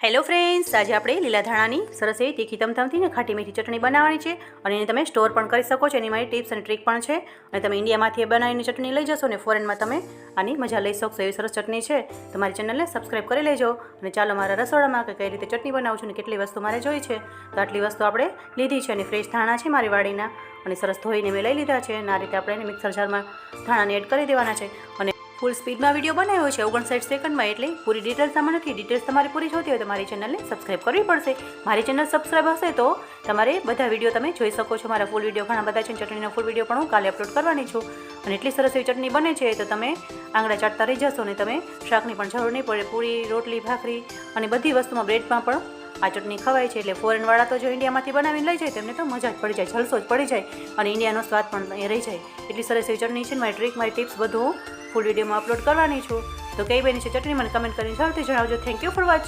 Hello friends, આજે આપણે લીલા ધાણાની સરસ એવી તીખી તમતમથી ને ખાટી મીઠી ચટણી બનાવવાની છે અને એને તમે સ્ટોર પણ કરી શકો છો. એની મારી ટિપ્સ અને ટ્રીક પણ છે અને તમે ઇન્ડિયામાંથી બનાવીને ચટણી લઈ જશો ને ફોરેનમાં તમે આની મજા લઈ શકશો. એવી સરસ ચટણી છે. તમારી ચેનલને સબસ્ક્રાઈબ કરી લેજો અને ચાલો મારા રસોડામાં કે કઈ રીતે ચટણી બનાવું છું ને કેટલી વસ્તુ મારે જોઈ છે. તો આટલી વસ્તુ આપણે લીધી છે અને ફ્રેશ ધાણા છે મારી વાડીના અને સરસ ધોઈને મેં લઈ લીધા છે અને આ રીતે આપણે એને મિક્સર જારમાં ધાણાને એડ કરી દેવાના છે. અને ફૂલ સ્પીડમાં વિડીયો બનાવ્યો છે 59 સેકન્ડમાં, એટલે પૂરી ડિટેલ્સમાં નથી. ડિટેલ્સ તમારી પૂરી જોતી હોય તો મારી ચેનલને સબસ્ક્રાઈબ કરવી પડશે. મારી ચેનલ સબસ્ક્રાઈબ હશે તો તમારે બધા વિડીયો તમે જોઈ શકો છો. મારા ફૂલ વિડીયો ઘણા બધા છે. ચટણીનો ફૂલ વિડીયો પણ હું કાલે અપલોડ કરવાની છું અને એટલી સરસ એવી ચટણી બને છે તો તમે આંગળા ચાટતા રહી જશો ને તમે શાકની પણ જરૂર નહીં પડે. પૂરી, રોટલી, ભાખરી અને બધી વસ્તુમાં બ્રેડમાં પણ આ ચટણી ખવાય છે. એટલે ફોરેનવાળા તો જો ઇન્ડિયામાંથી બનાવીને લઈ જાય તેમને તો મજા જ પડી જાય, જલસો જ પડી જાય અને ઇન્ડિયાનો સ્વાદ પણ એ રહી જાય. એટલી સરસ એવી ચટણી છે. મારી ટ્રીક, મારી ટિપ્સ બધું ફૂલ વિડીયોમાં અપલોડ કરવાની છું. તો કઈ બની છે ચટણી મને કમેન્ટ કરીને જરૂરથી જણાવજો. Thank you for watching.